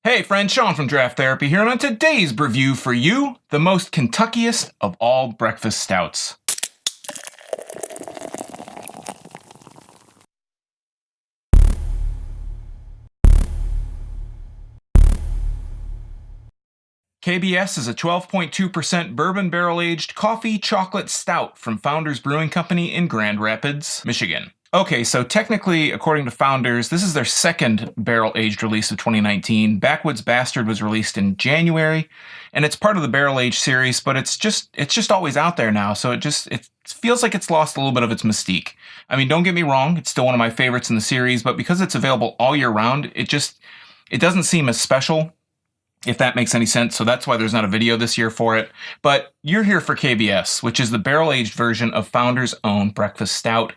Hey friends, Sean from Draft Therapy here, and on today's review for you, the most Kentuckiest of all breakfast stouts. KBS is a 12.2% bourbon barrel-aged coffee chocolate stout from Founders Brewing Company in Grand Rapids, Michigan. Okay, so technically, according to Founders, this is their second barrel-aged release of 2019. Backwoods Bastard was released in January, and it's part of the barrel-aged series, but it's just always out there now, so it feels like it's lost a little bit of its mystique. I mean, don't get me wrong, it's still one of my favorites in the series, but because it's available all year round, it doesn't seem as special, if that makes any sense. So that's why there's not a video this year for it. But you're here for KBS, which is the barrel-aged version of Founders' own breakfast stout.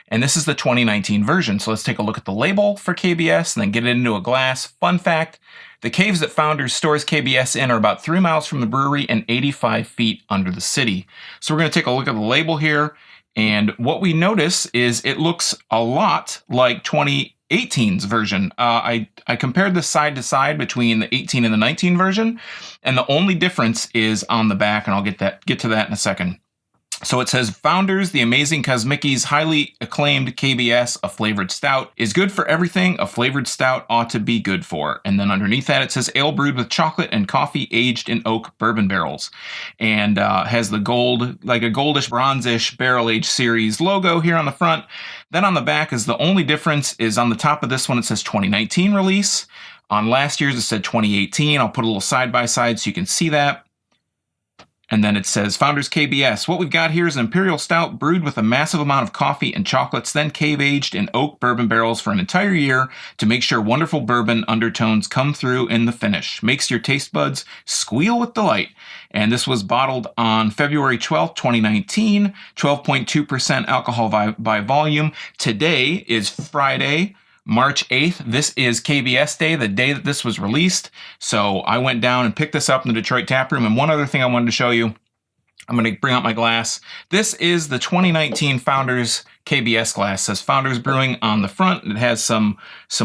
And this is the 2019 version. So let's take a look at the label for KBS and then get it into a glass. Fun fact, the caves that Founders stores KBS in are about 3 miles from the brewery and 85 feet under the city. So we're going to take a look at the label here. And what we notice is it looks a lot like 2018's version. I compared this side to side between the 18 and the 19 version, and the only difference is on the back, and I'll get to that in a second. So it says, Founders, the amazing Kosmicki's highly acclaimed KBS, a flavored stout, is good for everything a flavored stout ought to be good for. And then underneath that, it says, ale brewed with chocolate and coffee aged in oak bourbon barrels. And has the gold, like a goldish, bronzish barrel-aged series logo here on the front. Then on the back is the only difference is on the top of this one, it says 2019 release. On last year's, it said 2018. I'll put a little side-by-side so you can see that. And then it says, Founders KBS. What we've got here is an imperial stout brewed with a massive amount of coffee and chocolates, then cave-aged in oak bourbon barrels for an entire year to make sure wonderful bourbon undertones come through in the finish. Makes your taste buds squeal with delight. And this was bottled on February 12th, 2019, 12.2% alcohol by volume. Today is Friday, March 8th. This is KBS Day, the day that this was released. So I went down and picked this up in the Detroit taproom. And one other thing I wanted to show you, I'm going to bring out my glass. This is the 2019 Founders KBS glass. It says Founders Brewing on the front. It has some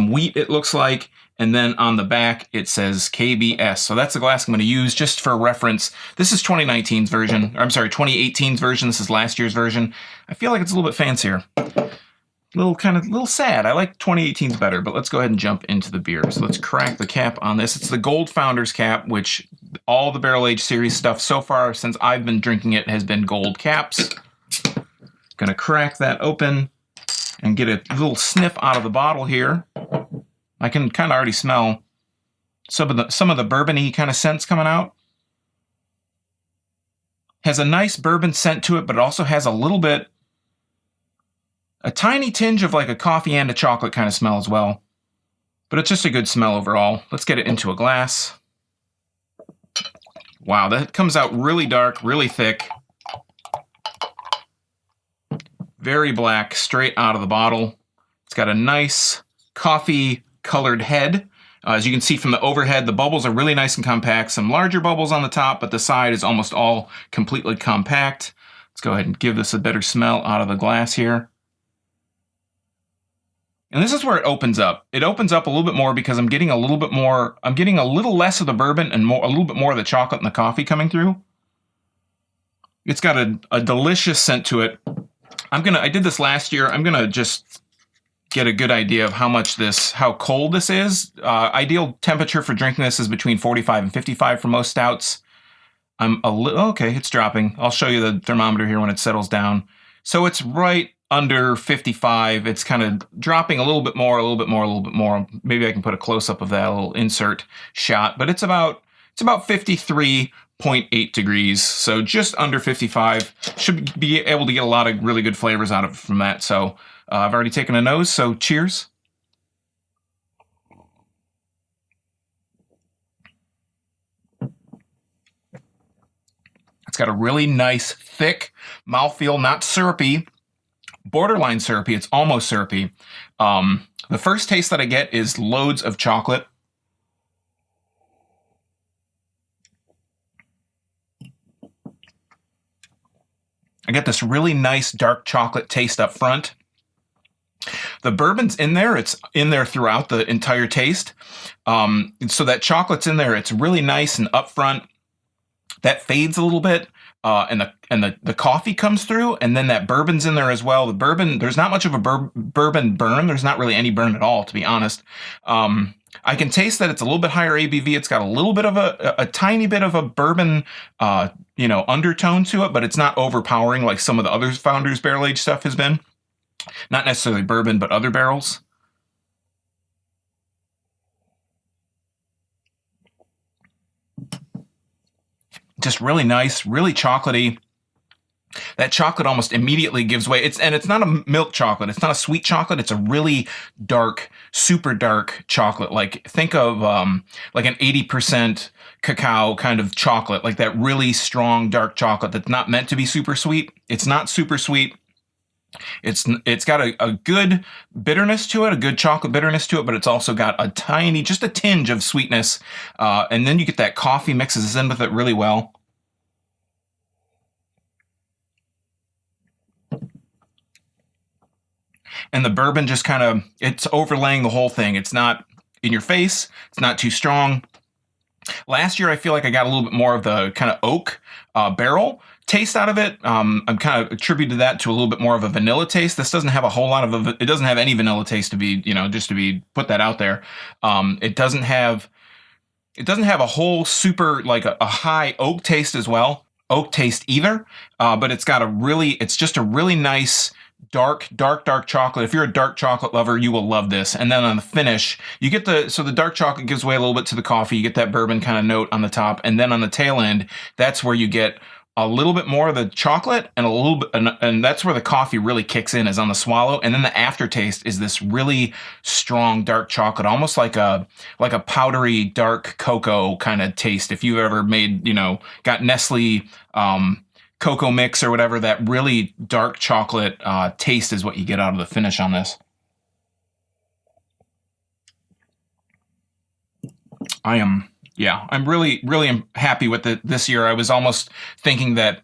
wheat, it looks like. And then on the back, it says KBS. So that's the glass I'm going to use just for reference. This is 2019's version. Or I'm sorry, 2018's version. This is last year's version. I feel like it's a little bit fancier. Little sad. I like 2018's better, but let's go ahead and jump into the beer. So let's crack the cap on this. It's the Gold Founders cap, which all the barrel-aged series stuff so far since I've been drinking it has been gold caps. Gonna crack that open and get a little sniff out of the bottle here. I can kind of already smell some of the bourbon-y kind of scents coming out. Has a nice bourbon scent to it, but it also has a tiny tinge of like a coffee and a chocolate kind of smell as well. But it's just a good smell overall. Let's get it into a glass. Wow, that comes out really dark, really thick. Very black, straight out of the bottle. It's got a nice coffee-colored head. As you can see from the overhead, the bubbles are really nice and compact. Some larger bubbles on the top, but the side is almost all completely compact. Let's go ahead and give this a better smell out of the glass here. And this is where it opens up. It opens up a little bit more because I'm getting a little less of the bourbon and a little bit more of the chocolate and the coffee coming through. It's got a delicious scent to it. I did this last year. I'm gonna just get a good idea of how cold this is. Ideal temperature for drinking this is between 45 and 55 for most stouts. Okay, it's dropping. I'll show you the thermometer here when it settles down. So it's right under 55. It's kind of dropping a little bit more. Maybe I can put a close-up of that, a little insert shot, but it's about 53.8 degrees. So just under 55. Should be able to get a lot of really good flavors out of it from that. So I've already taken a nose, so cheers. It's got a really nice, thick mouthfeel, not syrupy. Borderline syrupy. It's almost syrupy. The first taste that I get is loads of chocolate. I get this really nice dark chocolate taste up front. The bourbon's in there. It's in there throughout the entire taste. So that chocolate's in there. It's really nice and upfront. That fades a little bit. And the coffee comes through, and then that bourbon's in there as well. The bourbon, there's not much of a bourbon burn. There's not really any burn at all, to be honest. I can taste that it's a little bit higher ABV. It's got a little bit of a tiny bit of a bourbon, undertone to it, but it's not overpowering like some of the other Founders barrel aged stuff has been. Not necessarily bourbon, but other barrels. Just really nice, really chocolatey. That chocolate almost immediately gives way. It's not a milk chocolate. It's not a sweet chocolate. It's a really dark, super dark chocolate. Like think of like an 80% cacao kind of chocolate, like that really strong dark chocolate that's not meant to be super sweet. It's not super sweet. It's got a good bitterness to it, a good chocolate bitterness to it, but it's also got a tiny, just a tinge of sweetness. And then you get that coffee mixes in with it really well. And the bourbon just kind of, it's overlaying the whole thing. It's not in your face. It's not too strong. Last year, I feel like I got a little bit more of the kind of oak barrel taste out of it. I'm kind of attributed that to a little bit more of a vanilla taste. This doesn't have a whole lot of, it doesn't have any vanilla taste to be, just to be put that out there. It doesn't have a whole super, like a high oak taste as well. Oak taste either, but it's just a really nice, dark chocolate. If you're a dark chocolate lover, you will love this. And then on the finish, you get the dark chocolate gives way a little bit to the coffee. You get that bourbon kind of note on the top. And then on the tail end, that's where you get a little bit more of the chocolate and a little bit, and that's where the coffee really kicks in, is on the swallow. And then the aftertaste is this really strong dark chocolate, almost like a powdery dark cocoa kind of taste. If you've ever made, got Nestle, cocoa mix or whatever, that really dark chocolate taste is what you get out of the finish on this. I'm really, really happy with it this year. I was almost thinking that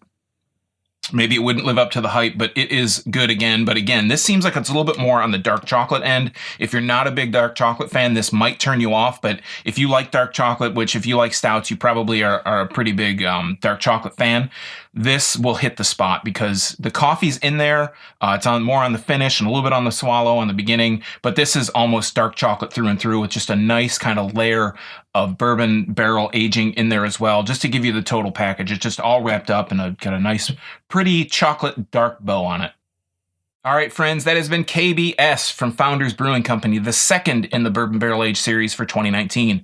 maybe it wouldn't live up to the hype, but it is good again. But again, this seems like it's a little bit more on the dark chocolate end. If you're not a big dark chocolate fan, this might turn you off. But if you like dark chocolate, which if you like stouts, you probably are a pretty big dark chocolate fan, this will hit the spot because the coffee's in there. It's more on the finish and a little bit on the swallow on the beginning. But this is almost dark chocolate through and through with just a nice kind of layer of bourbon barrel aging in there as well, just to give you the total package. It's just all wrapped up and got a nice, pretty chocolate dark bow on it. All right, friends, that has been KBS from Founders Brewing Company, the second in the Bourbon Barrel Age series for 2019.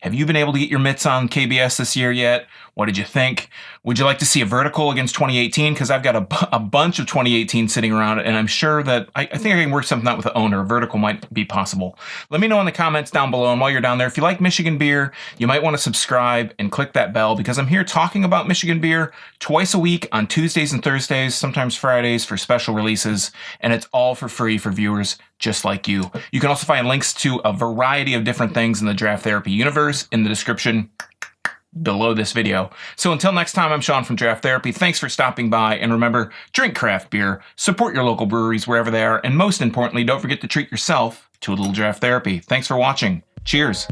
Have you been able to get your mitts on KBS this year yet? What did you think? Would you like to see a vertical against 2018? Because I've got a bunch of 2018 sitting around, and I'm sure that I think I can work something out with the owner. A vertical might be possible. Let me know in the comments down below. And while you're down there, if you like Michigan beer, you might want to subscribe and click that bell, because I'm here talking about Michigan beer twice a week on Tuesdays and Thursdays, sometimes Fridays for special releases, and it's all for free for viewers just like you. You can also find links to a variety of different things in the Draft Therapy universe in the description below this video. So until next time, I'm Sean from Draft Therapy. Thanks for stopping by, and remember, drink craft beer, support your local breweries wherever they are, and most importantly, don't forget to treat yourself to a little Draft Therapy. Thanks for watching. Cheers.